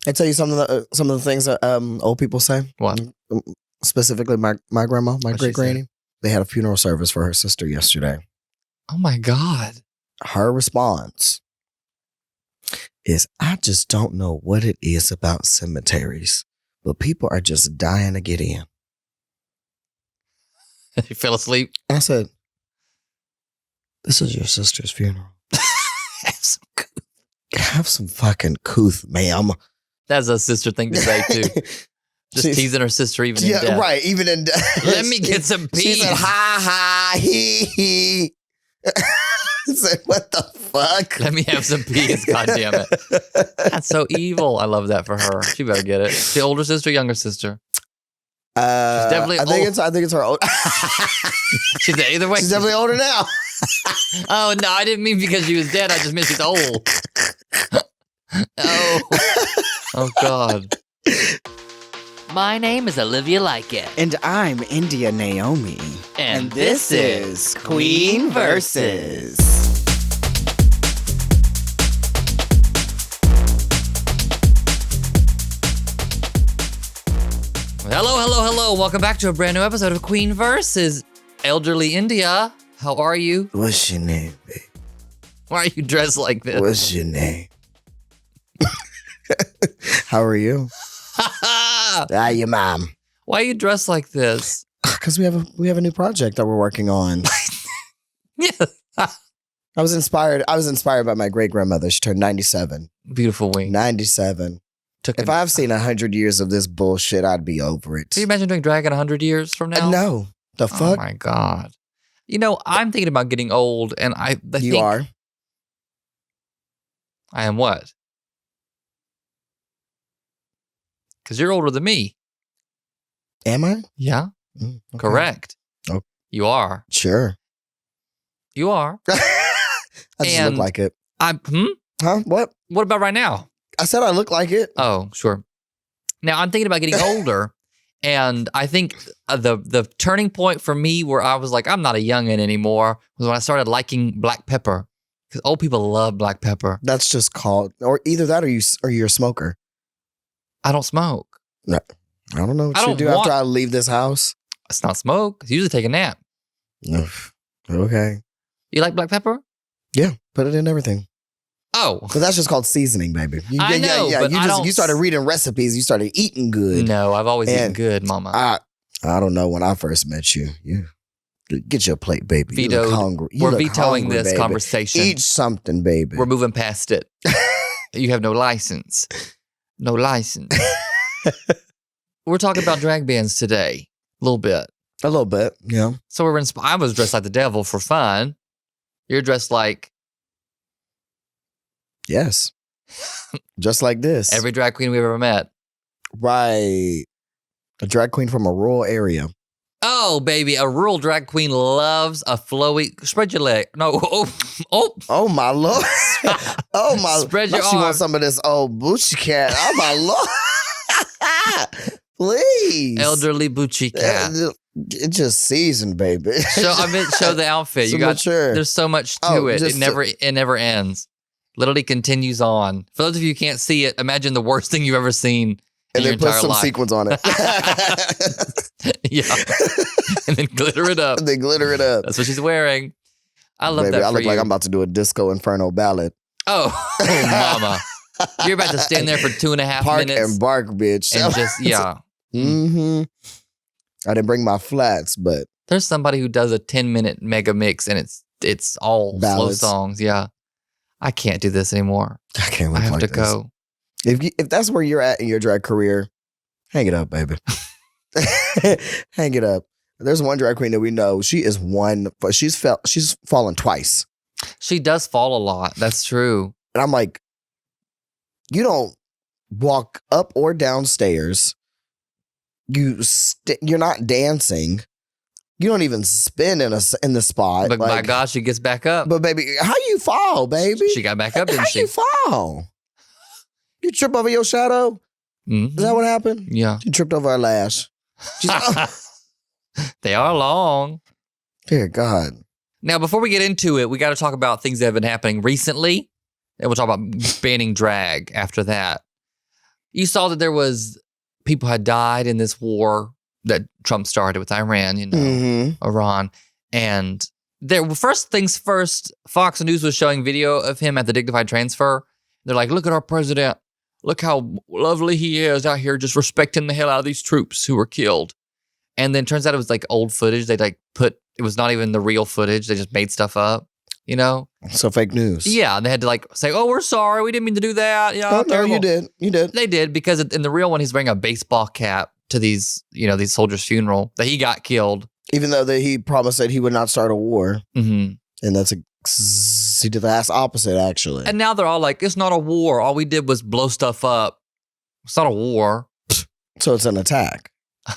I tell you some of the things that old people say. What? Specifically, my grandma, my What'd she great granny. They had a funeral service for her sister yesterday. Oh my God. Her response is, "I just don't know what it is about cemeteries, but people are just dying to get in." You fell asleep? I said, "This is your sister's funeral. Have some fucking couth, ma'am." That's a sister thing to say too. Just teasing her sister even in death. Right, even in death. Let me get some peace. She said, "Ha ha hee hee." I said, "What the fuck?" Let me have some peace, goddammit. That's so evil. I love that for her. She better get it. The older sister, younger sister? She's definitely I think it's her old. She's either way. She's definitely older now. Oh no, I didn't mean because she was dead. I just meant she's old. Oh God. My name is Olivia It. And I'm Indya Naomi. And this is Queen Versus. Hello. Welcome back to a brand new episode of Queen Versus. Elderly Indya, how are you? What's your name, babe? Why are you dressed like this? What's your name? How are you? Your mom. Why are you dressed like this? Because we have a new project that we're working on. Yeah. I was inspired by my great grandmother. She turned 97. Beautiful wing. 97. If I've seen 100 years of this bullshit, I'd be over it. Can you imagine doing drag in 100 years from now? No. The fuck? Oh my God. You know, I'm thinking about getting old, and I think... You are? I am what? Because you're older than me. Am I? Yeah. Okay. Correct. Oh. You are. Sure. You are. I just look like it. Huh? What? What about right now? I said I look like it. Oh, sure. Now, I'm thinking about getting older, and I think the turning point for me where I was like, I'm not a youngin' anymore, was when I started liking black pepper. Because old people love black pepper. That's just called, or either that or you're a smoker. I don't smoke. No, I don't know what you do after I leave this house. It's not smoke. It's usually take a nap. Okay. You like black pepper? Yeah, put it in everything. Oh. But that's just called seasoning, baby. I know, but you started reading recipes. You started eating good. No, I've always eaten good, mama. I don't know when I first met you. Get your plate, baby. Vetoed. You look hungry. We're vetoing this conversation. Eat something, baby. We're moving past it. You have no license. No license. We're talking about drag bands today. A little bit. Yeah. So I was dressed like the devil for fun. You're dressed like... Yes. Just like this. Every drag queen we've ever met. Right. A drag queen from a rural area. Oh, baby. A rural drag queen loves a flowy... Spread your leg. No. Oh, my Lord. Oh, my... Spread your arm. She wants some of this old Bucci cat. Oh, my Lord. Please. Elderly Bucci cat. It's just seasoned, baby. Show the outfit. There's so much to it. It never ends. Literally continues on. For those of you who can't see it, imagine the worst thing you've ever seen in your entire life. And then put some sequins on it. Yeah. And then glitter it up. That's what she's wearing. I love that for I look like I'm about to do a Disco Inferno ballad. Oh, mama. You're about to stand there for 2.5 minutes. Park and bark, bitch. And just, yeah. Mm-hmm. I didn't bring my flats, but... There's somebody who does a 10-minute mega mix, and it's all ballads. Slow songs. Yeah. I can't do this anymore. I can't look I have like to this. Go. If that's where you're at in your drag career, hang it up, baby. Hang it up. There's one drag queen that we know. She's fallen twice. She does fall a lot. That's true. And I'm like, you don't walk up or downstairs. You're not dancing. You don't even spin in the spot. But my gosh, she gets back up. But baby, how you fall, baby? She got back up, didn't she? How you fall? You trip over your shadow? Mm-hmm. Is that what happened? Yeah. She tripped over her lash. They are long. Dear God. Now, before we get into it, we got to talk about things that have been happening recently. And we'll talk about banning drag after that. you saw that there was people had died in this war that Trump started with Iran, Iran. And first things first, Fox News was showing video of him at the dignified transfer. They're like, look at our president. Look how lovely he is out here just respecting the hell out of these troops who were killed. And then turns out it was like old footage. They it was not even the real footage. They just made stuff up, So fake news. Yeah. And they had to say, oh, we're sorry. We didn't mean to do that. Yeah. No, you did. You did. They did, because in the real one, he's wearing a baseball cap to these soldiers' funeral that he got killed. Even though he promised that he would not start a war. Mm-hmm. And he did the ass opposite, actually. And now they're all like, it's not a war. All we did was blow stuff up. It's not a war. So it's an attack.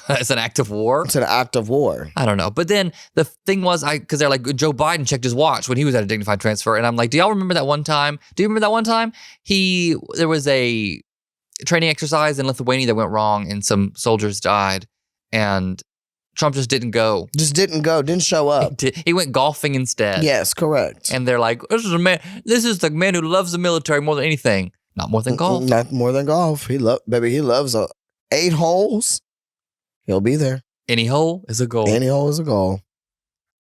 It's an act of war? It's an act of war. I don't know. But then the thing was, because they're like, Joe Biden checked his watch when he was at a dignified transfer. And I'm like, do y'all remember that one time? Do you remember that one time? There was a training exercise in Lithuania that went wrong and some soldiers died. And Trump just didn't go. Didn't show up. He went golfing instead. Yes, correct. And they're like, this is the man who loves the military more than anything. Not more than golf. Not more than golf. He loves 8 holes. He'll be there. Any hole is a goal. Any hole is a goal.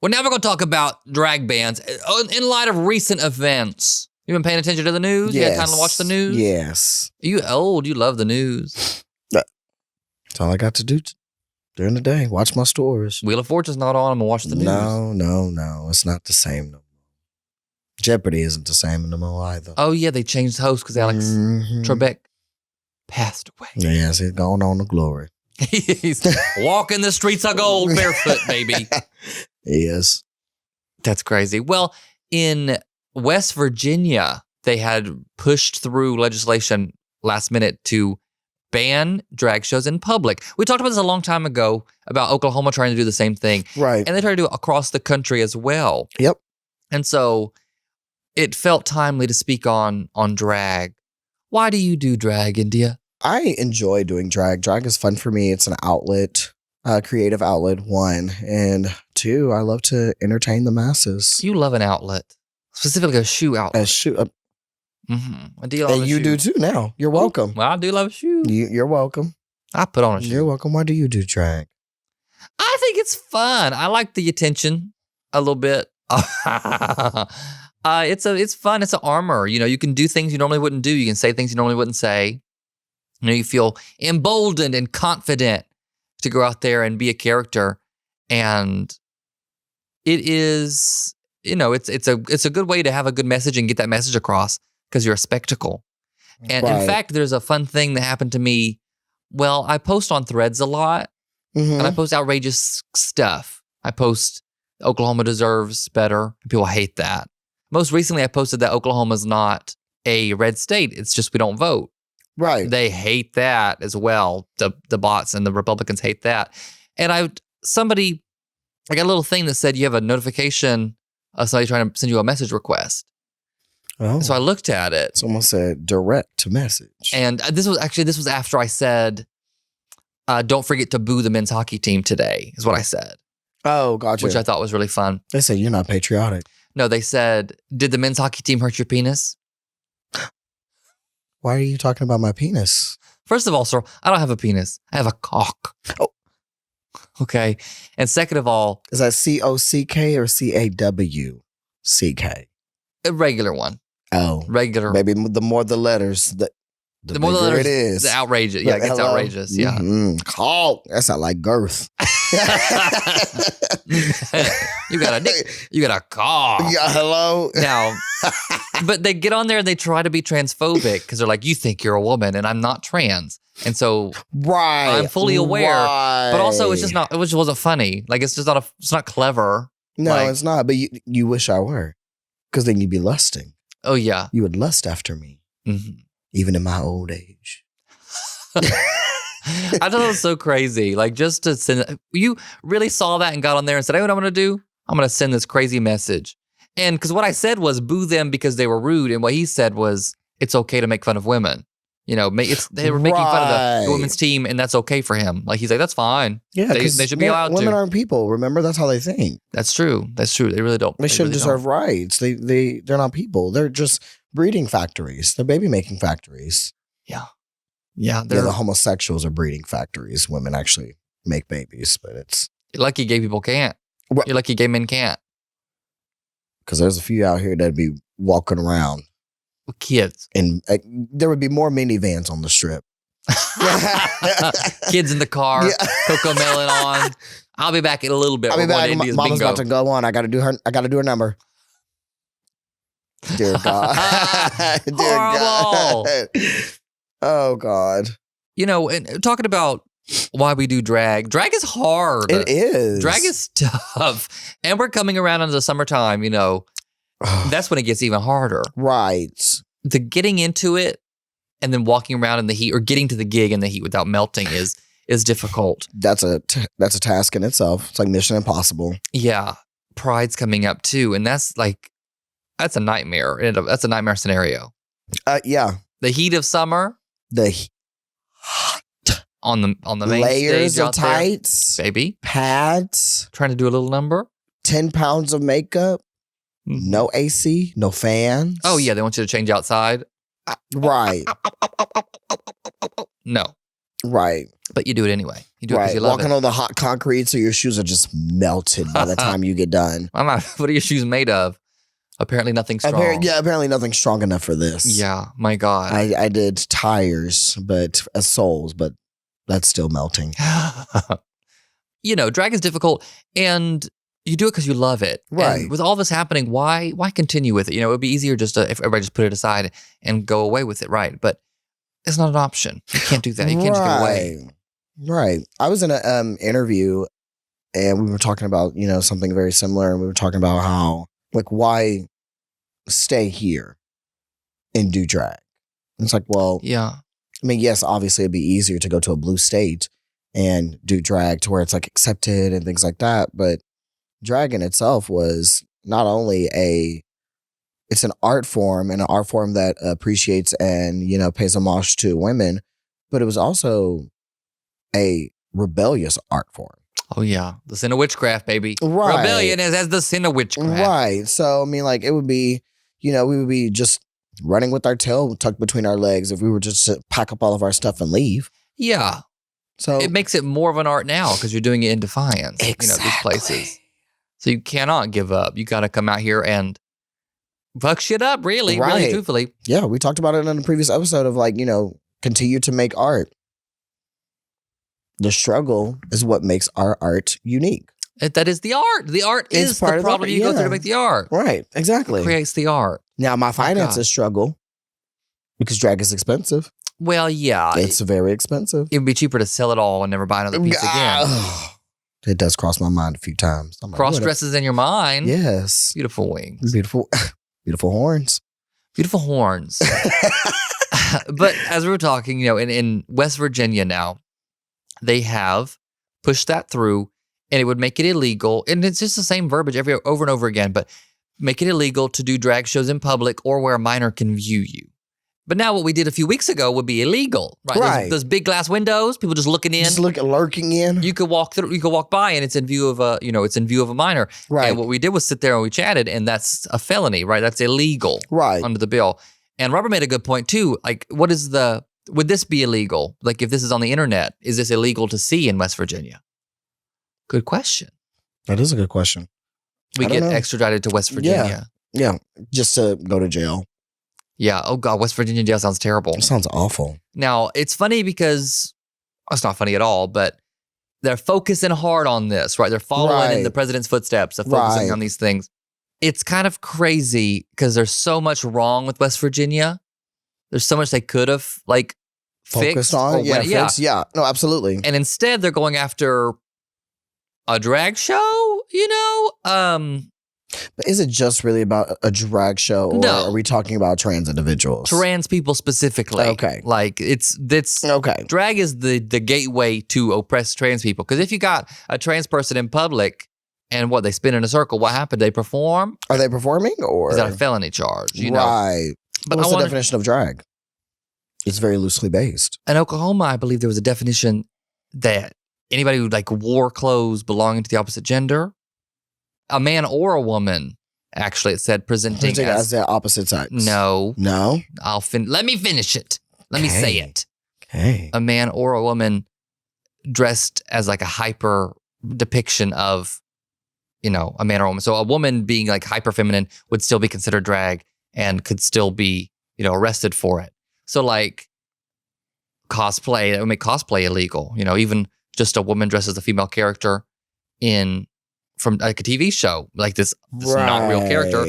Well, now we're going to talk about drag bands in light of recent events. You been paying attention to the news? Yes. You had time to watch the news? Yes. You old. You love the news. That's all I got to do during the day. Watch my stories. Wheel of Fortune's not on. I'm going to watch the news. No. It's not the same no more. Jeopardy isn't the same no more either. Oh, yeah. They changed the host because Alex Trebek passed away. Yes, he's gone on to glory. He's walking the streets of gold barefoot, baby. He is. That's crazy. Well, in West Virginia, they had pushed through legislation last minute to ban drag shows in public. We talked about this a long time ago about Oklahoma trying to do the same thing. Right. And they tried to do it across the country as well. Yep. And so it felt timely to speak on drag. Why do you do drag, Indya? I enjoy doing drag. Drag is fun for me. It's an outlet, a creative outlet, 1. And 2, I love to entertain the masses. You love an outlet, specifically a shoe outlet. A shoe. And you do too now. You're welcome. Well, I do love a shoe. You're welcome. I put on a shoe. You're welcome. Why do you do drag? I think it's fun. I like the attention a little bit. It's fun. It's an armor. You can do things you normally wouldn't do. You can say things you normally wouldn't say. You feel emboldened and confident to go out there and be a character. And it is, it's a good way to have a good message and get that message across because you're a spectacle. And in fact, there's a fun thing that happened to me. Well, I post on Threads a lot and I post outrageous stuff. I post Oklahoma deserves better. People hate that. Most recently, I posted that Oklahoma's not a red state. It's just we don't vote. Right. They hate that as well. The bots and the Republicans hate that. And I got a little thing that said you have a notification of somebody trying to send you a message request. Oh. And so I looked at it. Someone said direct message. And this was after I said, don't forget to boo the men's hockey team today, is what I said. Oh, gotcha. Which I thought was really fun. They said you're not patriotic. No, they said, did the men's hockey team hurt your penis? Why are you talking about my penis? First of all, sir, I don't have a penis. I have a cock. Oh. Okay. And second of all... Is that C-O-C-K or C-A-W-C-K? A regular one. Oh. Regular. Maybe the more the letters, the more the letters, it is. the outrageous. Yeah, it gets outrageous. Yeah. Oh, that sounds like girth. You got a dick. You got a cock. Yeah, hello. Now, but they get on there and they try to be transphobic because they're like, you think you're a woman and I'm not trans. And so I'm fully aware, but also it's just not, it just wasn't funny. Like it's just not, it's not clever. No, it's not. But you wish I were, because then you'd be lusting. Oh yeah. You would lust after me, even in my old age. I thought it was so crazy. Like just to send, you really saw that and got on there and said, hey, what I'm going to do? I'm going to send this crazy message. And because what I said was boo them because they were rude. And what he said was, it's okay to make fun of women. They were making fun of the women's team and that's okay for him. Like he's like, that's fine. Yeah, they should be allowed to. Women aren't people. Remember, that's how they think. That's true. That's true. They really don't. They shouldn't deserve rights. They're not people. They're just breeding factories. They're baby making factories. Yeah. Yeah, the homosexuals are breeding factories. Women actually make babies, but it's... You're lucky gay people can't. Well, You're lucky gay men can't. Because there's a few out here that'd be walking around. With kids. And there would be more minivans on the strip. Kids in the car, Coco Melon on. I'll be back in a little bit. I'll be back. Mama's about to go on. I got to do her number. Dear God. Dear God. Oh God. You know, and talking about why we do drag is hard. It is. Drag is tough. And we're coming around into the summertime, you know. That's when it gets even harder. Right. The getting into it and then walking around in the heat or getting to the gig in the heat without melting is difficult. That's a task in itself. It's like Mission Impossible. Yeah. Pride's coming up too. And that's a nightmare. That's a nightmare scenario. Yeah. The heat of summer. On the main layers stage of tights, baby. Pads. Trying to do a little number. 10 pounds of makeup. No AC, no fans. Oh, yeah. They want you to change outside. Right. No. Right. But you do it anyway. You do it because you love Walking it. on the hot concrete so your shoes are just melted by the time you get done. What are your shoes made of? Apparently nothing strong. Apparently nothing strong enough for this. Yeah. My God. I did tires, but as soles, but that's still melting. You know, drag is difficult and you do it because you love it. Right. And with all this happening, why continue with it? You know, it would be easier just if everybody just put it aside and go away with it, right? But it's not an option. You can't do that. You can't just go away. Right. I was in an interview and we were talking about, you know, something very similar. And we were talking about how, like, why stay here and do drag? And it's like, well, yeah. I mean, yes, obviously it'd be easier to go to a blue state and do drag to where it's like accepted and things like that. But drag in itself was not only it's an art form and an art form that appreciates and, you know, pays homage to women, but it was also a rebellious art form. Oh, yeah. The sin of witchcraft, baby. Right. Rebellion is as the sin of witchcraft. Right. So, I mean, like, it would be, you know, we would be just running with our tail tucked between our legs if we were just to pack up all of our stuff and leave. Yeah. So it makes it more of an art now because you're doing it in defiance. Exactly. You know, these places. So you cannot give up. You got to come out here and fuck shit up, really, really, truthfully. Yeah, we talked about it in a previous episode of, like, you know, continue to make art. The struggle is what makes our art unique. That is the art. The art is the problem you go through to make the art. Right, exactly. It creates the art. Now, my finances struggle because drag is expensive. Well, yeah. It's very expensive. It would be cheaper to sell it all and never buy another piece again. It does cross my mind a few times. Cross dresses in your mind. Yes. Beautiful wings. Beautiful horns. Beautiful horns. But as we were talking, you know, in West Virginia now, they have pushed that through and it would make it illegal. And it's just the same verbiage over and over again, but make it illegal to do drag shows in public or where a minor can view you. But now what we did a few weeks ago would be illegal, right? Right. Those big glass windows, people just looking in. Lurking in. You could walk through, you could walk by and it's in view of a minor. Right. And what we did was sit there and we chatted and that's a felony, right? That's illegal. Right. Under the bill. And Robert made a good point too. Like, would this be illegal? Like, if this is on the internet, is this illegal to see in West Virginia? Good question. That is a good question. We get extradited to West Virginia. Yeah. Just to go to jail. Yeah. Oh, God. West Virginia jail sounds terrible. It sounds awful. Now, it's funny because it's not funny at all, but they're focusing hard on this, right? They're following in the president's footsteps of focusing on these things. It's kind of crazy because there's so much wrong with West Virginia. There's so much they could have, like, focused fixed on. Yeah. No, absolutely. And instead, they're going after a drag show, you know? But is it just really about a drag show, or No. are we talking about trans individuals? Trans people specifically. Okay. Like, it's okay. Drag is the gateway to oppress trans people. Because if you got a trans person in public and they spin in a circle, what happened? They perform? Are they performing, or is that a felony charge? You know? Right. But what's the definition of drag? It's very loosely based. In Oklahoma, I believe there was a definition that anybody who like wore clothes belonging to the opposite gender, a man or a woman, actually, it said presenting as the opposite sex. No. No? Let me finish it. Let me say it. a man or a woman dressed as like a hyper depiction of, a man or a woman. So a woman being like hyper feminine would still be considered drag and could still be, arrested for it. So like cosplay, that would make cosplay illegal. Even just a woman dressed as a female character from like a TV show, like this not real character.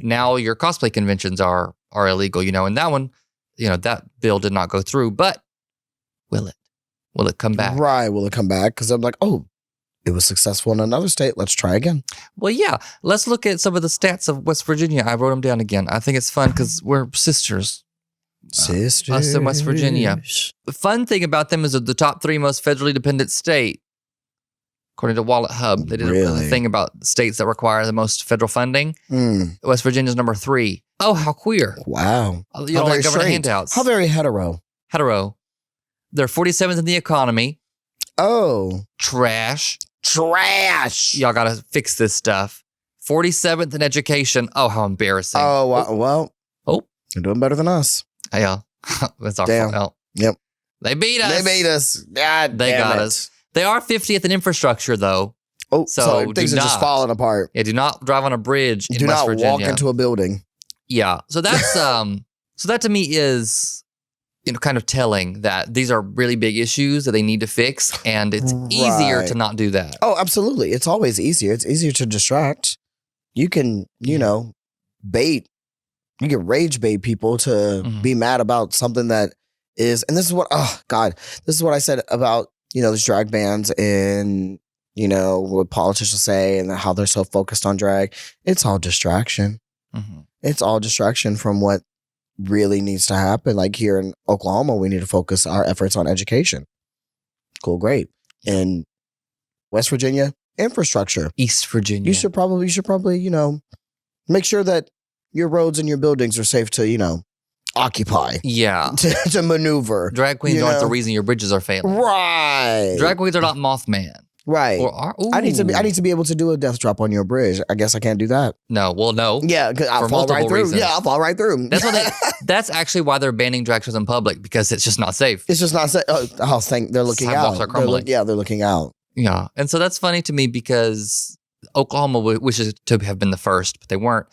Now your cosplay conventions are illegal, and that one, that bill did not go through, but will it? Will it come back? Right. Will it come back? Because I'm like, oh, it was successful in another state. Let's try again. Well, yeah. Let's look at some of the stats of West Virginia. I wrote them down again. I think it's fun because we're sisters. Sisters. Us in West Virginia. The fun thing about them is the top 3 most federally dependent state, according to Wallet Hub. They did a thing about states that require the most federal funding. West Virginia's number 3. Oh, how queer. Wow. You don't like government handouts. How very hetero. Hetero. They're 47th in the economy. Oh. Trash. Y'all got to fix this stuff. 47th in education. Oh, how embarrassing. Oh, well. Oh. You're doing better than us. Yeah. That's our fault. Yep. They beat us. God they got us. They are 50th in infrastructure, though. Oh, so things are just falling apart. Yeah, do not drive on a bridge in West Virginia. Do not walk into a building. Yeah. So that's so that to me is kind of telling that these are really big issues that they need to fix, and it's easier to not do that. Oh, absolutely. It's always easier. It's easier to distract. You can, bait. You can rage bait people to be mad about something that is, and this is what, this is what I said about, these drag bans and, what politicians say and how they're so focused on drag. It's all distraction. It's all distraction from what really needs to happen. Like here in Oklahoma, we need to focus our efforts on education. Cool, great. In West Virginia, infrastructure. East Virginia. You should probably, make sure that your roads and your buildings are safe to, occupy. Yeah. To maneuver. Drag queens aren't the reason your bridges are failing. Right. Drag queens are not Mothman. Right. I need to be able to do a death drop on your bridge. I guess I can't do that. No. Well, no. Yeah, because I'll fall right through. Reasons. Yeah, I'll fall right through. That's actually why they're banning drag shows in public, because it's just not safe. It's just not safe. They're looking Sidewalks out. Are crumbling. They're looking out. Yeah. And so that's funny to me because Oklahoma wishes to have been the first, but they weren't.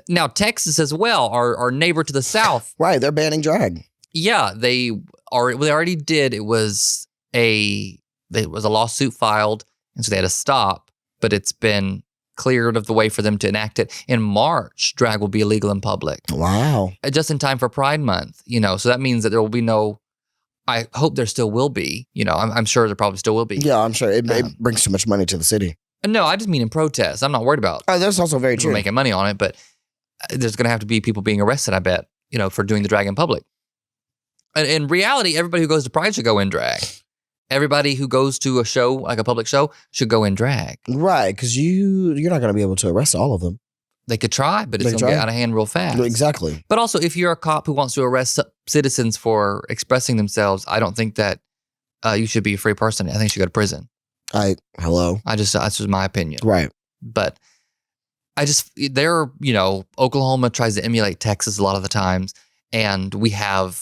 Now, Texas as well, our neighbor to the south. Right. They're banning drag. Yeah, they already did. It was a lawsuit filed, and so they had to stop, but it's been cleared of the way for them to enact it. In March, drag will be illegal in public. Wow. Just in time for Pride Month, so that means that there will be no, I hope there still will be, I'm sure there probably still will be. Yeah, I'm sure. It brings too much money to the city. No, I just mean in protest. I'm not worried about that's also very true. Making money on it, but there's going to have to be people being arrested, I bet, for doing the drag in public. And in reality, everybody who goes to Pride should go in drag. Everybody who goes to a show, like a public show, should go in drag. Right, because you're not going to be able to arrest all of them. They could try, but it's going to get out of hand real fast. Exactly. But also, if you're a cop who wants to arrest citizens for expressing themselves, I don't think that you should be a free person. I think you should go to prison. Hello? That's just my opinion. Right. But Oklahoma tries to emulate Texas a lot of the times, and we have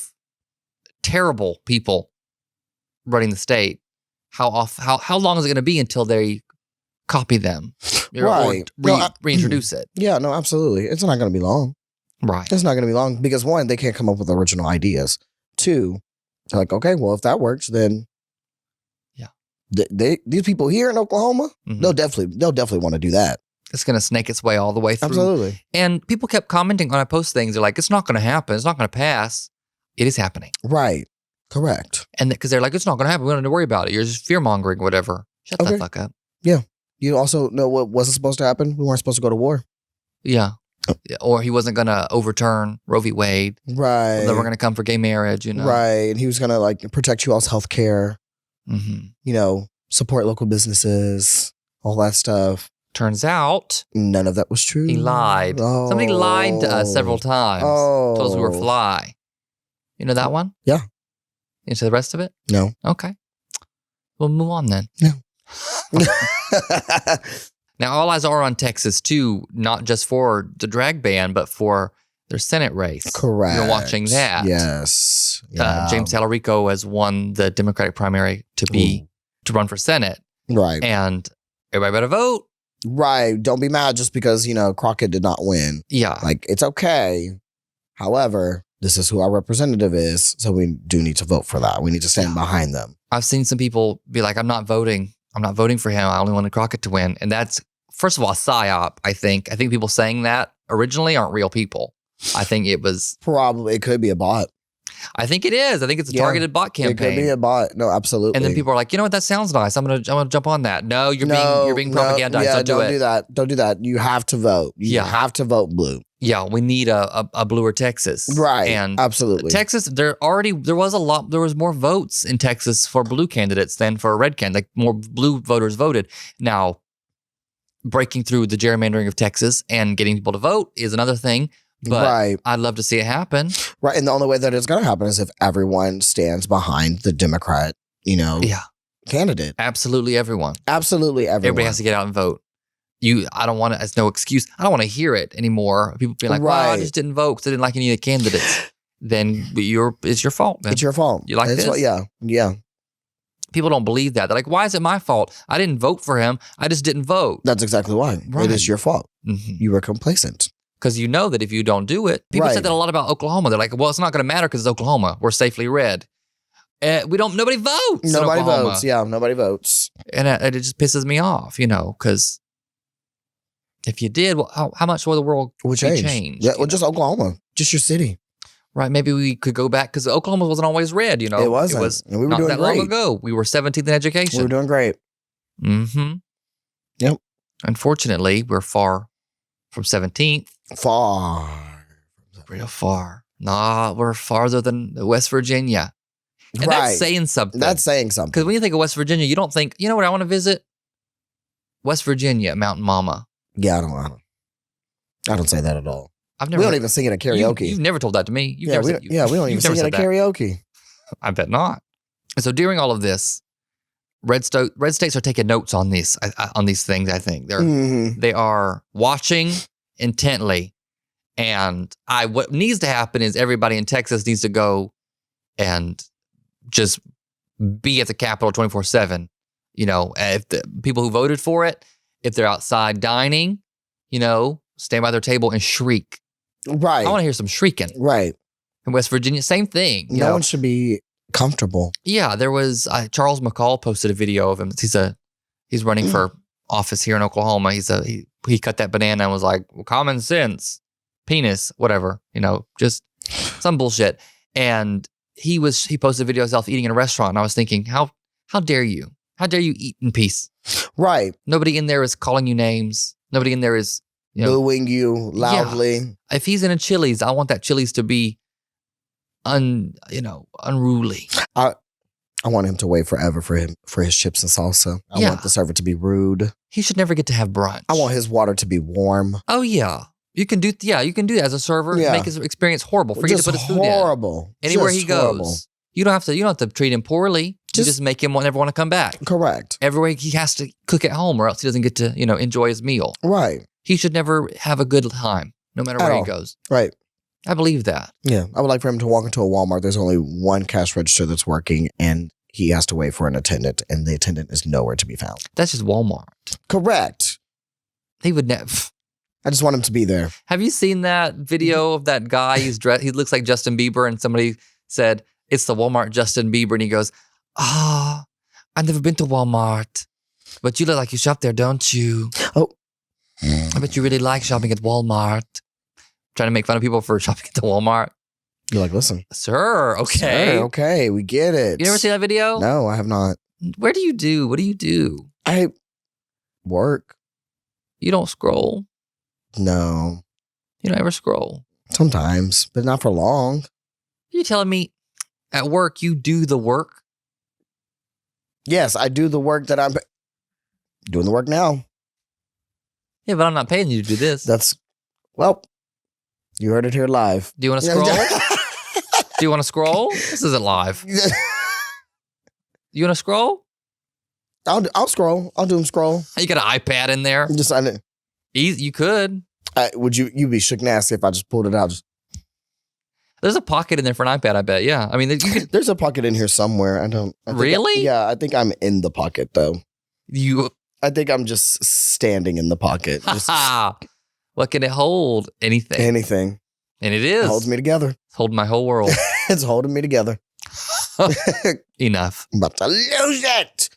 terrible people running the state. How long is it going to be until they copy them or reintroduce it? Yeah, no, absolutely. It's not going to be long. Right. It's not going to be long because 1, they can't come up with original ideas. 2, they're like, okay, well, if that works, then these people here in Oklahoma, they'll definitely want to do that. It's going to snake its way all the way through. Absolutely. And people kept commenting when I post things. They're like, it's not going to happen. It's not going to pass. It is happening. Right. Correct. And because they're like, it's not going to happen. We don't have to worry about it. You're just fear-mongering, whatever. Shut the fuck up. Yeah. You also know what wasn't supposed to happen? We weren't supposed to go to war. Yeah. Or he wasn't going to overturn Roe v. Wade. Right. They were going to come for gay marriage, Right. And he was going to protect you all's health care. Support local businesses, all that stuff. Turns out none of that was true. He lied. Oh. Somebody lied to us several times. Oh. Told us we were fly. You know that one? Yeah. Into the rest of it? No. Okay. We'll move on then. No. Now, all eyes are on Texas too, not just for the drag ban, but for their Senate race. Correct. You're watching that. Yes. Yeah. James Talarico has won the Democratic primary to run for Senate. Right. And everybody better vote. Right. Don't be mad just because, Crockett did not win. Yeah. Like, it's okay. However, this is who our representative is, so we do need to vote for that. We need to stand behind them. I've seen some people be like, I'm not voting for him. I only wanted Crockett to win. And that's, first of all, a psyop, I think. I think people saying that originally aren't real people. I think it was... Probably. It could be a bot. I think it is. I think it's a targeted bot campaign. It could be a bot. No, absolutely. And then people are like, you know what? That sounds nice. I'm gonna jump on that. No, you're being propagandized. Yeah, don't do that. Don't do that. You have to vote. You have to vote blue. Yeah, we need a bluer Texas. Right. And absolutely. Texas, there was more votes in Texas for blue candidates than for red candidates. Like more blue voters voted. Now, breaking through the gerrymandering of Texas and getting people to vote is another thing. But I'd love to see it happen. Right. And the only way that it's going to happen is if everyone stands behind the Democrat, candidate. Absolutely everyone. Absolutely everyone. Everybody has to get out and vote. I don't want it as no excuse. I don't want to hear it anymore. People being like, well, I just didn't vote because I didn't like any of the candidates. Then it's your fault, man. It's your fault. You like this? Yeah. People don't believe that. They're like, why is it my fault? I didn't vote for him. I just didn't vote. That's exactly why. Right. It is your fault. Mm-hmm. You were complacent. Because you know that if you don't do it, people said that a lot about Oklahoma. They're like, well, it's not going to matter because it's Oklahoma. We're safely red. Nobody votes. Nobody votes. Yeah, nobody votes. And it just pisses me off, because if you did, well, how much will the world be changed? Yeah, well, just Oklahoma, just your city. Right. Maybe we could go back because Oklahoma wasn't always red, It wasn't. It was and we were not doing that great. long ago. We were 17th in education. We were doing great. Mm-hmm. Yep. Unfortunately, we're far from 17th. Real far. Nah, we're farther than West Virginia. And that's saying something. That's saying something. Because when you think of West Virginia, you don't think, you know what I want to visit? West Virginia, Mountain Mama. Yeah, I don't say that at all. We don't even sing it at karaoke. You've never told that to me. We don't even sing it at karaoke. I bet not. So during all of this, red states are taking notes on these things. I think they are watching intently, and what needs to happen is everybody in Texas needs to go and just be at the Capitol 24/7. If the people who voted for it, if they're outside dining, stand by their table and shriek. Right. I want to hear some shrieking. Right. In West Virginia, same thing. No one should be comfortable. Yeah, there was Charles McCall posted a video of him. He's running for office here in Oklahoma. He cut that banana and was like, well, common sense, penis, whatever, just some bullshit. And he posted a video of himself eating in a restaurant. And I was thinking, how dare you? How dare you eat in peace? Right. Nobody in there is calling you names. Nobody in there is booing you loudly. Yeah. If he's in a Chili's, I want that Chili's to be unruly. I want him to wait forever for his chips and salsa. I want the server to be rude. He should never get to have brunch. I want his water to be warm. Oh yeah. You can do that as a server. Yeah. Make his experience horrible. Forget to put his food horrible. in. Anywhere he goes. Horrible. You don't have to treat him poorly. You just make him never want to come back. Correct. Everywhere he has to cook at home or else he doesn't get to, enjoy his meal. Right. He should never have a good time, no matter where he goes. Right. I believe that. Yeah. I would like for him to walk into a Walmart. There's only one cash register that's working and he has to wait for an attendant and the attendant is nowhere to be found. That's just Walmart. Correct. He would never. I just want him to be there. Have you seen that video of that guy? He's dressed. He looks like Justin Bieber and somebody said, it's the Walmart Justin Bieber. And he goes, I've never been to Walmart, but you look like you shop there, don't you? Oh. I bet you really like shopping at Walmart. Trying to make fun of people for shopping at the Walmart. You're like, listen. Sir, okay. Sir, okay, we get it. You never seen that video? No, I have not. What do you do? I work. You don't scroll? No. You don't ever scroll? Sometimes, but not for long. You telling me at work you do the work? Yes, I do the work that I'm doing the work now. Yeah, but I'm not paying you to do this. You heard it here live. Do you want to scroll? Do you want to scroll? This isn't live. You want to scroll? I'll scroll. I'll do them scroll. You got an iPad in there? You could. Would you be shook nasty if I just pulled it out? There's a pocket in there for an iPad, I bet. Yeah. I mean, there's a pocket in here somewhere. Really? I think I'm in the pocket though. I think I'm just standing in the pocket. What can it hold? Anything. Anything. And it is. It holds me together. It's holding my whole world. It's holding me together. Enough. I'm about to lose it.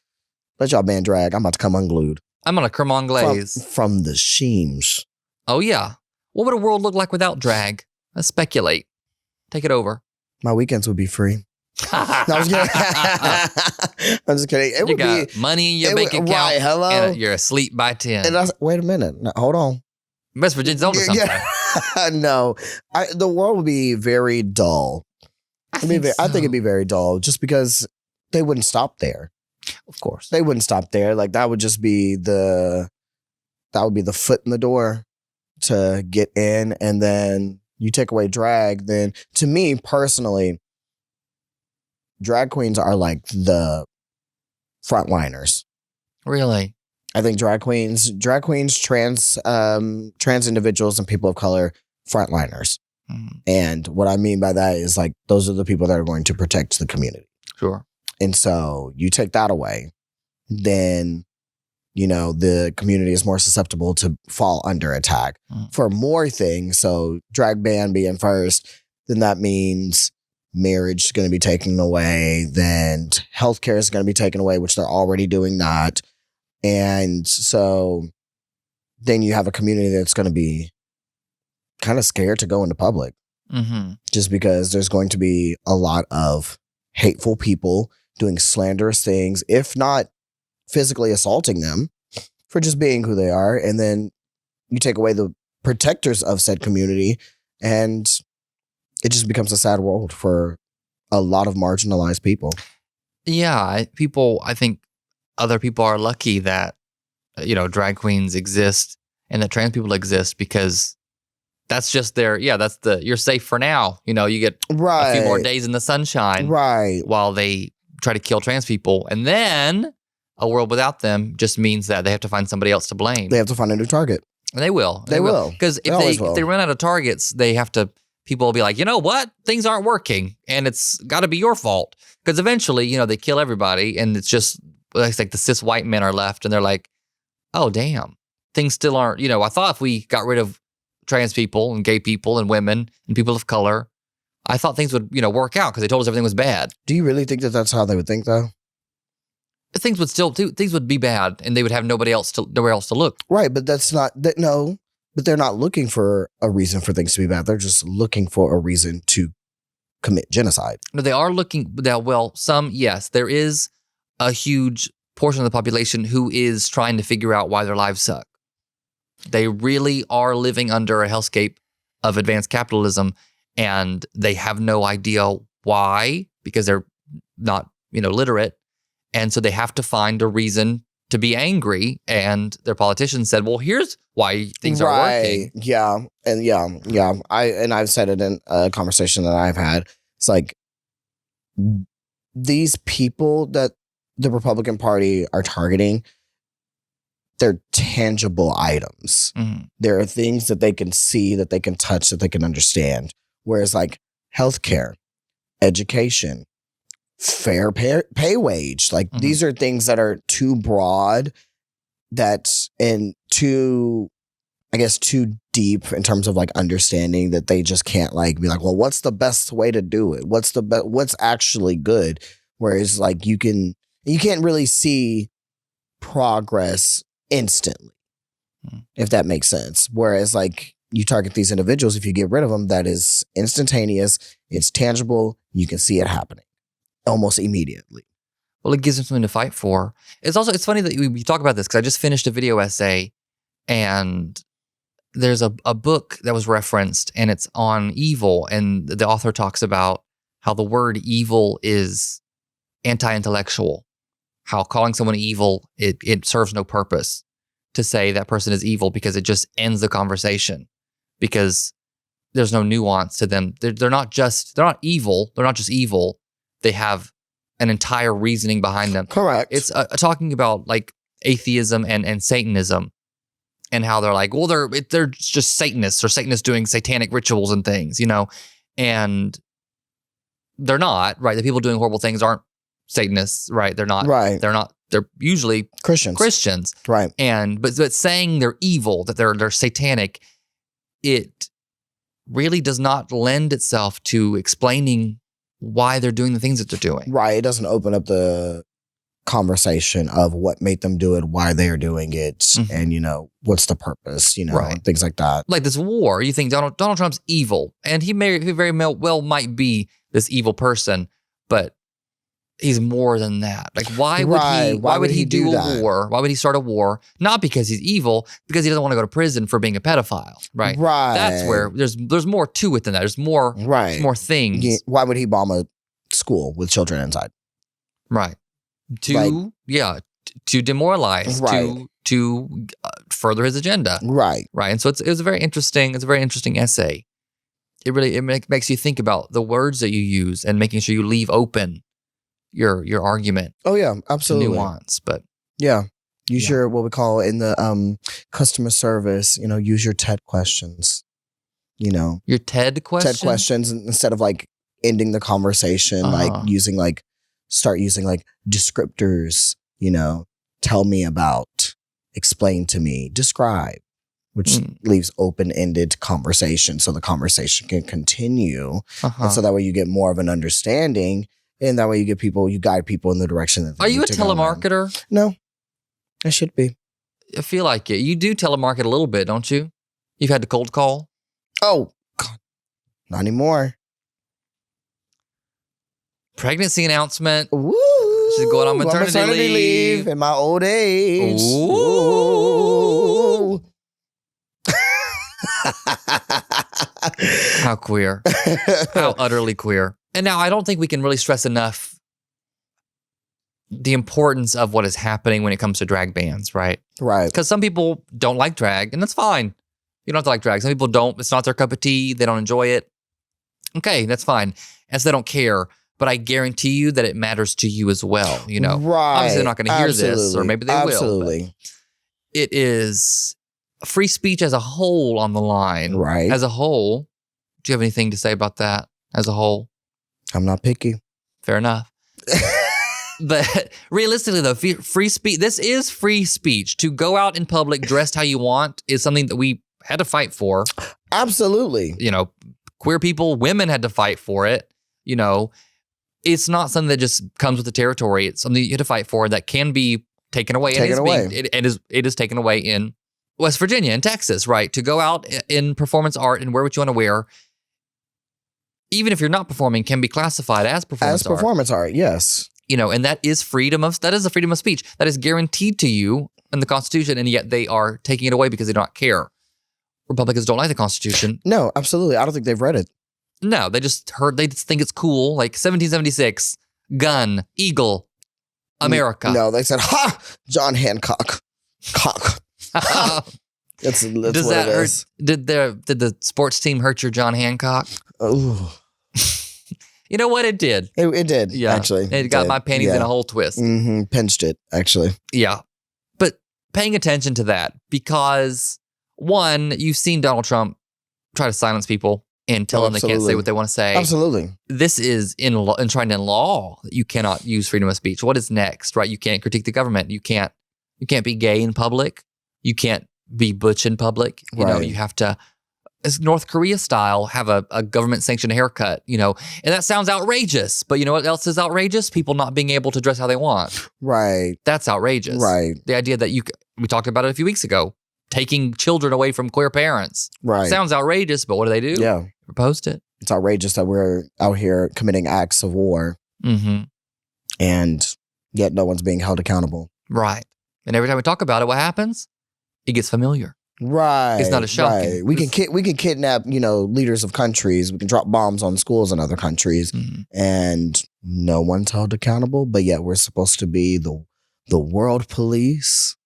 Let y'all man drag. I'm about to come unglued. I'm on a cremon glaze. From the sheems. Oh, yeah. What would a world look like without drag? Let's speculate. Take it over. My weekends would be free. No, I'm just kidding. I'm just kidding. You got money in your bank account. Right, hello. And you're asleep by 10. And wait a minute. No, hold on. West Virginia's on to something. Yeah. No. The world would be very dull. I think it'd be very dull just because they wouldn't stop there. Of course. They wouldn't stop there. Like that would just be the foot in the door to get in, and then you take away drag. Then to me personally, drag queens are like the frontliners. Really? I think drag queens, trans individuals and people of color, frontliners. Mm. And what I mean by that is like, those are the people that are going to protect the community. Sure. And so you take that away, then, the community is more susceptible to fall under attack for more things. So drag ban being first, then that means marriage is going to be taken away. Then healthcare is going to be taken away, which they're already doing that. And so then you have a community that's going to be kind of scared to go into public just because there's going to be a lot of hateful people doing slanderous things, if not physically assaulting them for just being who they are. And then you take away the protectors of said community, and it just becomes a sad world for a lot of marginalized people. Yeah. I think other people are lucky that, drag queens exist and that trans people exist, because that's just you're safe for now. You get a few more days in the sunshine. Right. While they try to kill trans people. And then a world without them just means that they have to find somebody else to blame. They have to find a new target. And they will. They will. Because if they run out of targets, people will be like, you know what? Things aren't working and it's got to be your fault. Because eventually, they kill everybody and it's just like the cis white men are left and they're like, oh, damn. Things still aren't, I thought if we got rid of trans people and gay people and women and people of color, I thought things would, work out because they told us everything was bad. Do you really think that that's how they would think, though? Things would be bad, and they would have nowhere else to look. Right, but that's not that. No, but they're not looking for a reason for things to be bad. They're just looking for a reason to commit genocide. No, they are looking. Well, some yes, there is a huge portion of the population who is trying to figure out why their lives suck. They really are living under a hellscape of advanced capitalism, and they have no idea why, because they're not, literate. And so they have to find a reason to be angry. And their politicians said, well, here's why things are working. Yeah. And yeah. I've said it in a conversation that I've had. It's like these people that the Republican Party are targeting, they're tangible items. Mm-hmm. There are things that they can see, that they can touch, that they can understand. Whereas like healthcare, education, fair pay wage, like these are things that are too broad, and too deep in terms of like understanding, that they just can't like be like, well, what's the best way to do it? What's actually good? Whereas like you can't really see progress instantly, if that makes sense. Whereas like you target these individuals, if you get rid of them, that is instantaneous, it's tangible, you can see it happening almost immediately. Well, it gives them something to fight for. It's funny that we talk about this because I just finished a video essay, and there's a book that was referenced, and it's on evil, and the author talks about how the word evil is anti-intellectual, how calling someone evil, it serves no purpose to say that person is evil, because it just ends the conversation, because there's no nuance to them. They're not evil. They're not just evil. They have an entire reasoning behind them. Correct. It's talking about like atheism and Satanism, and how they're like, well, they're just Satanists, or Satanists doing satanic rituals and things, And they're not, right? The people doing horrible things aren't Satanists, right? They're not. Right. They're usually Christians. Right. But saying they're evil, that they're satanic, it really does not lend itself to explaining why they're doing the things that they're doing. Right. It doesn't open up the conversation of what made them do it, why they are doing it, and, what's the purpose, right. Things like that. Like this war, you think Donald Trump's evil, and he very well might be this evil person, but he's more than that. Like, why would he do a war? Why would he start a war? Not because he's evil, because he doesn't want to go to prison for being a pedophile, right? Right. That's where there's more to it than that. There's more, there's more things. Yeah. Why would he bomb a school with children inside? Right. To demoralize, right. to further his agenda. Right. Right. And so it's a very interesting essay. It makes you think about the words that you use and making sure you leave open your argument. Oh yeah, absolutely. Nuance, but yeah. Use your, what we call in the customer service, use your TED questions. Your TED questions? TED questions instead of like ending the conversation, start using descriptors, tell me about, explain to me, describe, which leaves open-ended conversation so the conversation can continue. And so that way you get more of an understanding, and that way you guide people in the direction that they Are you a telemarketer? No, I should be. I feel like it. You do telemarket a little bit, don't you? You've had to cold call? Oh, God. Not anymore. Pregnancy announcement. Woo! She's going on maternity leave in my old age. Ooh. How queer. How utterly queer. And now I don't think we can really stress enough the importance of what is happening when it comes to drag bans, right? Right. Because some people don't like drag, and that's fine. You don't have to like drag. Some people don't. It's not their cup of tea. They don't enjoy it. Okay, that's fine. And so they don't care. But I guarantee you that it matters to you as well. Right. Obviously they're not going to hear this, or maybe they will. Absolutely. It is free speech as a whole on the line. Right. As a whole. Do you have anything to say about that as a whole? I'm not picky. Fair enough. But realistically, though, free speech, this is free speech. To go out in public dressed how you want is something that we had to fight for. Absolutely. Queer people, women had to fight for it. It's not something that just comes with the territory. It's something you have to fight for that can be taken away. It is taken away in West Virginia and Texas, right? To go out in performance art and wear what you want to wear, even if you're not performing, can be classified as performance art. As performance art, yes. And that is a freedom of speech that is guaranteed to you in the Constitution, and yet they are taking it away because they don't care. Republicans don't like the Constitution. No, absolutely. I don't think they've read it. No, they just think it's cool. Like 1776, gun, eagle, America. No, they said, ha, John Hancock. Cock. That's Does what that it hurt? is. Did the sports team hurt your John Hancock? Oh. You know what? It did. It did, actually. It got my panties in a whole twist. Mm-hmm. Pinched it, actually. Yeah. But paying attention to that, because one, you've seen Donald Trump try to silence people and tell them they can't say what they want to say. Absolutely. This is enshrined in law that you cannot use freedom of speech. What is next, right? You can't critique the government. You can't be gay in public. You can't be butch in public. You have to, as North Korea style, have a government sanctioned haircut, and that sounds outrageous. But you know what else is outrageous? People not being able to dress how they want. Right. That's outrageous. Right. The idea that we talked about it a few weeks ago, taking children away from queer parents. Right. Sounds outrageous, but what do they do? Yeah. Post it. It's outrageous that we're out here committing acts of war. Mm-hmm. And yet no one's being held accountable. Right. And every time we talk about it, what happens? It gets familiar. Right. It's not as shocking. Right. We can kidnap, leaders of countries. We can drop bombs on schools in other countries, and no one's held accountable. But yet we're supposed to be the world police.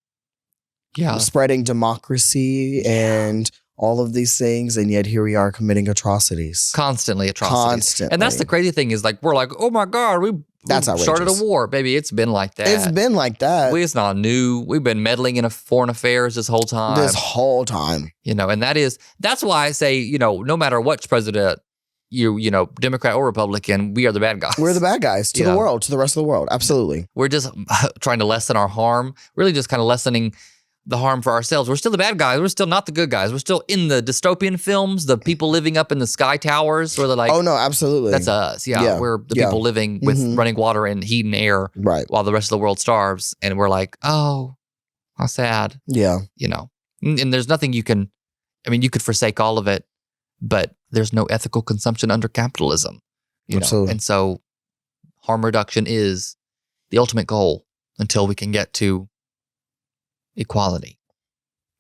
Yeah. Spreading democracy and all of these things, and yet here we are committing atrocities. Constantly atrocities. And that's the crazy thing is we're like, oh my God, we started a war. Baby, it's been like that. It's been like that. It's not new. We've been meddling in foreign affairs this whole time. And that is, that's why I say, no matter what president you know, Democrat or Republican, we are the bad guys. We're the bad guys to the world, to the rest of the world. Absolutely. We're just trying to lessen our harm, really just kind of lessening the harm for ourselves. We're still the bad guys. We're still not the good guys. We're still in the dystopian films, the people living up in the sky towers where they're like, oh, no, absolutely. That's us. Yeah. We're the people living with running water and heat and air while the rest of the world starves. And we're like, oh, how sad. Yeah. You know, and there's nothing you can, I mean, you could forsake all of it, but there's no ethical consumption under capitalism. You know? And so harm reduction is the ultimate goal until we can get to equality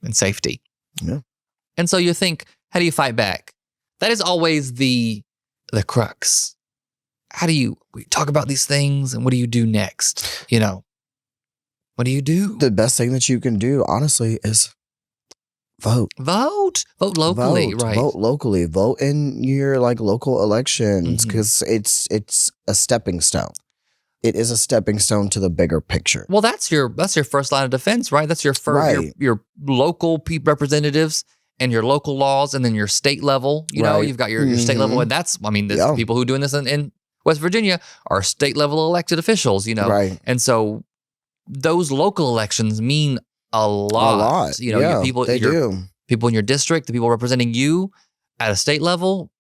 and safety. Yeah. And so you think, how do you fight back? That is always the crux. How do we talk about these things and what do you do next? You know, what do you do? The best thing that you can do, honestly, is vote. Vote locally, right? Vote locally. Vote in your local elections because it's a stepping stone. It is a stepping stone to the bigger picture. Well, that's your first line of defense, right? That's your first, your local representatives and your local laws, and then your state level. You know, you've got your state level, and that's, I mean, the people who are doing this in West Virginia are state level elected officials. You know, and so those local elections mean a lot. You know, people in your district, the people representing you at a state level.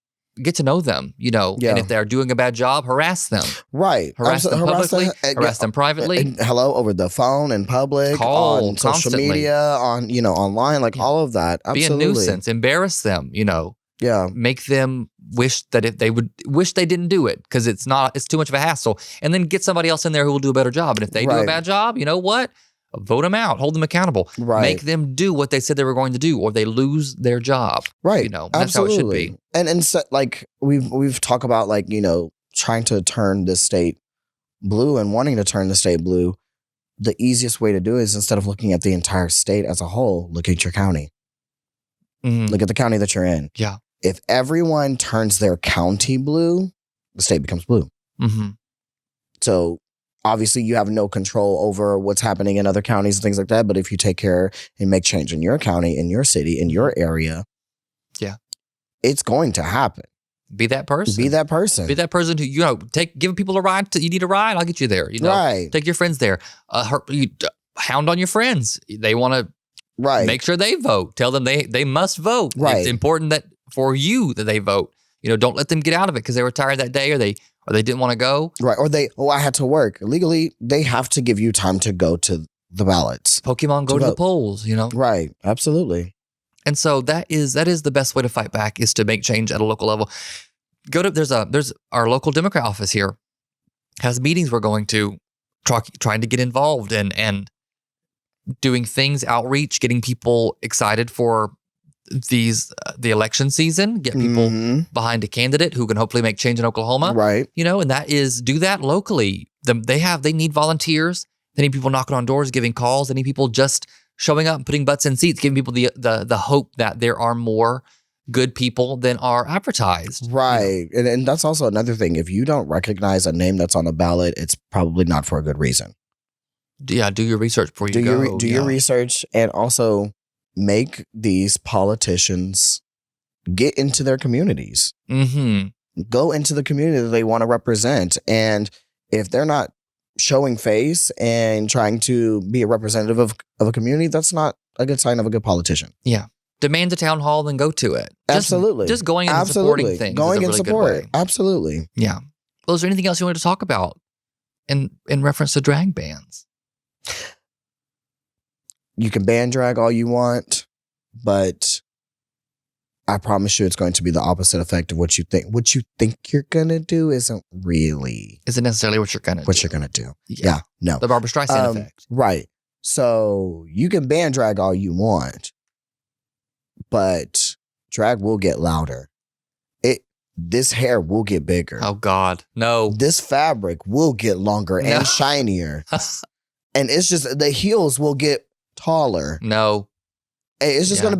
Get to know them, you know, and if they're doing a bad job, harass them. Right. Harass them publicly, harass them privately. And hello, over the phone, in public, on social media, on, online, all of that. Absolutely. Be a nuisance, embarrass them, you know. Yeah. Make them wish that if they would wish they didn't do it because it's too much of a hassle. And then get somebody else in there who will do a better job. And if they do a bad job, you know what? Vote them out, hold them accountable, make them do what they said they were going to do, or they lose their job. Right. You know, that's how it should be. And so, we've talked about trying to turn this state blue and wanting to turn the state blue. The easiest way to do it is, instead of looking at the entire state as a whole, look at your county. Look at the county that you're in. Yeah. If everyone turns their county blue, the state becomes blue. So obviously, you have no control over what's happening in other counties and things like that. But if you take care and make change in your county, in your city, in your area, it's going to happen. Be that person. Be that person. Be that person who, give people a ride. You need a ride? I'll get you there. You know, take your friends there. Hound on your friends. They want to make sure they vote. Tell them they must vote. It's important that for you that they vote. You know, don't let them get out of it because they were tired that day or they didn't want to go. Right. Or I had to work. Legally, they have to give you time to go to the ballots. Pokemon go to the polls, you know? Right. Absolutely. And so that is the best way to fight back, is to make change at a local level. There's our local Democrat office here has meetings we're going to, trying to get involved in and doing things, outreach, getting people excited for the election season, get people behind a candidate who can hopefully make change in Oklahoma. Right. You know, and do that locally. They need volunteers. They need people knocking on doors, giving calls. They need people just showing up and putting butts in seats, giving people the hope that there are more good people than are advertised. Right. You know? And that's also another thing. If you don't recognize a name that's on a ballot, it's probably not for a good reason. Yeah. Do your research before you go. Do your research, and also make these politicians get into their communities. Go into the community that they want to represent. And if they're not showing face and trying to be a representative of a community, that's not a good sign of a good politician. Yeah. Demand a town hall, then go to it. Absolutely. Just going and supporting things. Going and really support. Absolutely. Yeah. Well, is there anything else you wanted to talk about in reference to drag bans? You can ban drag all you want, but I promise you it's going to be the opposite effect of what you think. What you think you're going to do isn't necessarily what you're going to do. What you're going to do. Yeah. No. The Barbra Streisand effect. Right. So you can ban drag all you want, but drag will get louder. This hair will get bigger. Oh, God. No. This fabric will get longer and shinier. And it's just, the heels will get taller. No. It's just gonna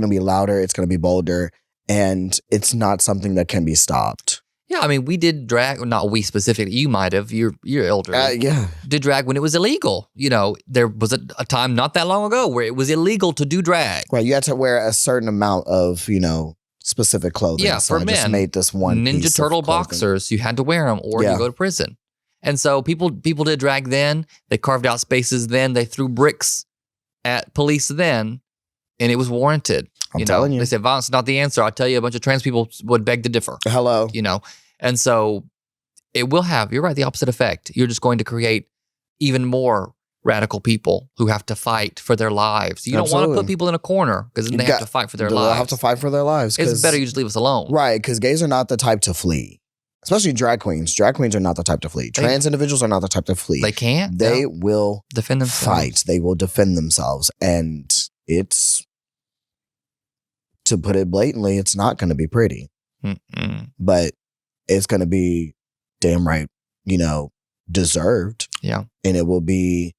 be louder, it's gonna be bolder, and it's not something that can be stopped. Yeah, I mean, we did drag, not we specifically, you might have, you're elder. Yeah. Did drag when it was illegal. You know, there was a time not that long ago where it was illegal to do drag. Right, you had to wear a certain amount of, specific clothing. Yeah, so for I just men, made this one Ninja piece Turtle of clothing. boxers, you had to wear them or you go to prison. And so people did drag then. They carved out spaces then. They threw bricks at police then, and it was warranted. I'm telling you. They said violence is not the answer. I tell you, a bunch of trans people would beg to differ. Hello. And so it will have, you're right, the opposite effect. You're just going to create even more radical people who have to fight for their lives. You don't want to put people in a corner because then they have to fight for their lives. They'll have to fight for their lives. It's better you just leave us alone. Right, because gays are not the type to flee. Especially drag queens. Drag queens are not the type to flee. Trans individuals are not the type to flee. They can't. They will defend themselves. Fight. They will defend themselves. And it's, to put it blatantly, it's not going to be pretty. But it's going to be damn right, deserved. Yeah. And it will be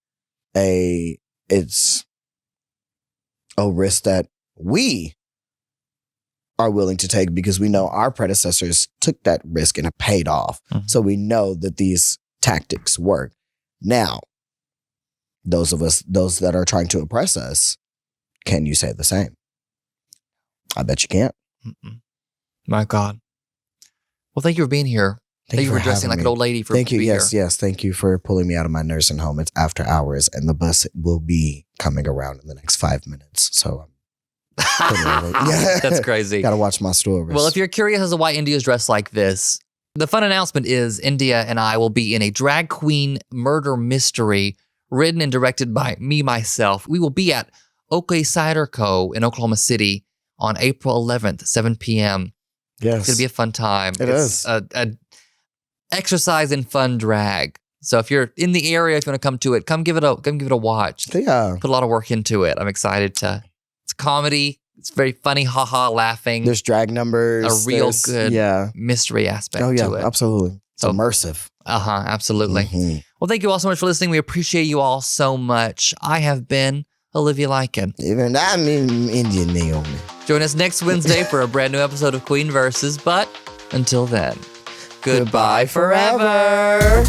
it's a risk that we are willing to take because we know our predecessors took that risk and it paid off. Mm-hmm. So we know that these tactics work. Now, those that are trying to oppress us, can you say the same? I bet you can't. My God. Well, thank you for being here. Thank you for dressing like an old lady for Thank you. Yes. Thank you for pulling me out of my nursing home. It's after hours and the bus will be coming around in the next 5 minutes. So That's crazy. Got to watch my stories. Well, if you're curious as to why India is dressed like this, the fun announcement is India and I will be in a drag queen murder mystery written and directed by me, myself. We will be at OK Cider Co. in Oklahoma City on April 11th, 7 p.m. Yes. It's going to be a fun time. It's a exercise in fun drag. So if you're in the area, if you want to come to it, come give it a watch. Yeah. Put a lot of work into it. I'm excited it's comedy. It's very funny, haha, laughing. There's drag numbers. A real good mystery aspect to it. Absolutely. It's immersive. Absolutely. Mm-hmm. Well, thank you all so much for listening. We appreciate you all so much. I have been Olivia Lycan. Even I'm in India, Naomi. Join us next Wednesday for a brand new episode of Queen Versus. But until then, goodbye forever.